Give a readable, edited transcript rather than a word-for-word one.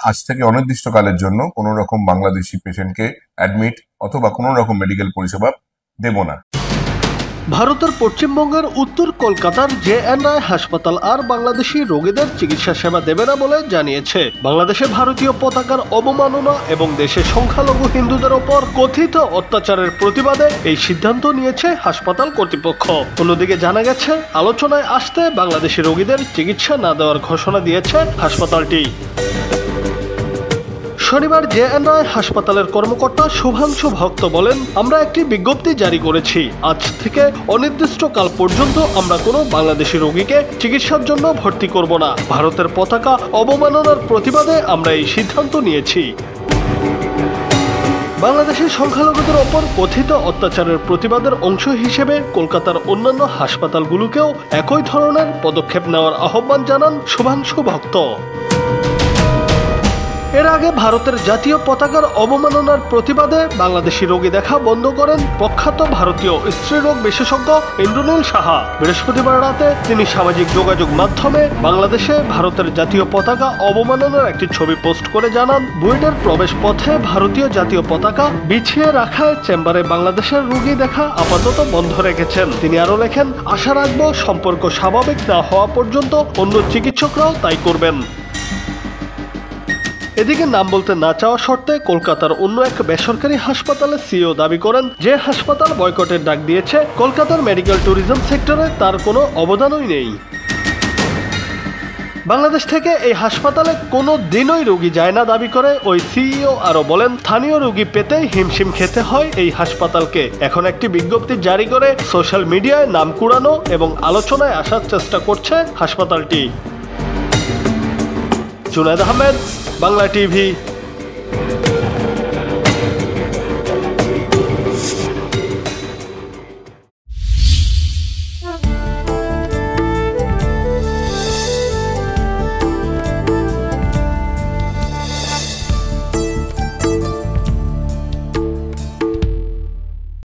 আজ থেকে অনির্দিষ্টকালের জন্য কোনো রকম বাংলাদেশি পেশেন্টকে অ্যাডমিট অথবা কোনো রকম মেডিকেল পরিষেবা দেব না। ভারতের পশ্চিমবঙ্গের উত্তর কলকাতার জেএনআই হাসপাতাল আর বাংলাদেশি রোগীদের চিকিৎসা সেবা দেবে না বলে জানিয়েছে। বাংলাদেশে ভারতীয় পতাকার অবমাননা এবং দেশের সংখ্যালঘু হিন্দুদের ওপর কথিত অত্যাচারের প্রতিবাদে এই সিদ্ধান্ত নিয়েছে হাসপাতাল কর্তৃপক্ষ। অন্যদিকে জানা গেছে, আলোচনায় আসতে বাংলাদেশি রোগীদের চিকিৎসা না দেওয়ার ঘোষণা দিয়েছে হাসপাতালটি। শনিবার জেএনআই হাসপাতালের কর্মকর্তা শুভাংশু ভক্ত বলেন, আমরা একটি বিজ্ঞপ্তি জারি করেছি। আজ থেকে অনির্দিষ্টকাল পর্যন্ত আমরা কোনো বাংলাদেশি রোগীকে চিকিৎসার জন্য ভর্তি করব না। ভারতের পতাকা অবমাননার প্রতিবাদে আমরা এই সিদ্ধান্ত নিয়েছি। বাংলাদেশের সংখ্যালঘুদের ওপর কথিত অত্যাচারের প্রতিবাদের অংশ হিসেবে কলকাতার অন্যান্য হাসপাতালগুলোকেও একই ধরনের পদক্ষেপ নেওয়ার আহ্বান জানান শুভাংশু ভক্ত। এর আগে ভারতের জাতীয় পতাকার অবমাননার প্রতিবাদে বাংলাদেশি রোগী দেখা বন্ধ করেন প্রখ্যাত ভারতীয় স্ত্রীরোগ বিশেষজ্ঞ ইন্দ্রনীল সাহা। বৃহস্পতিবার রাতে তিনি সামাজিক যোগাযোগ মাধ্যমে বাংলাদেশে ভারতের জাতীয় পতাকা অবমাননার একটি ছবি পোস্ট করে জানান, বুয়েটের প্রবেশ পথে ভারতীয় জাতীয় পতাকা বিছিয়ে রাখায় চেম্বারে বাংলাদেশের রোগী দেখা আপাতত বন্ধ রেখেছেন। তিনি আরো লেখেন, আশা রাখবো সম্পর্ক স্বাভাবিক না হওয়া পর্যন্ত অন্য চিকিৎসকরাও তাই করবেন। এদিকে নাম বলতে না চাওয়া শর্তে কলকাতার অন্য এক বেসরকারি হাসপাতালের সিইও দাবি করেন, যে হাসপাতাল বয়কটের ডাক দিয়েছে কলকাতার মেডিকেল ট্যুরিজম সেক্টরে তার কোনো অবদানই নেই। বাংলাদেশ থেকে এই হাসপাতালে কোনো দিনই রোগী যায় না দাবি করে ওই সিইও আরো বলেন, স্থানীয় রোগী পেতেই হিমশিম খেতে হয় এই হাসপাতালকে। এখন একটি বিজ্ঞপ্তি জারি করে সোশ্যাল মিডিয়ায় নাম কুড়ানো এবং আলোচনায় আসার চেষ্টা করছে হাসপাতালটি। জুনায়েদ আহমেদ, বাংলা টিভি।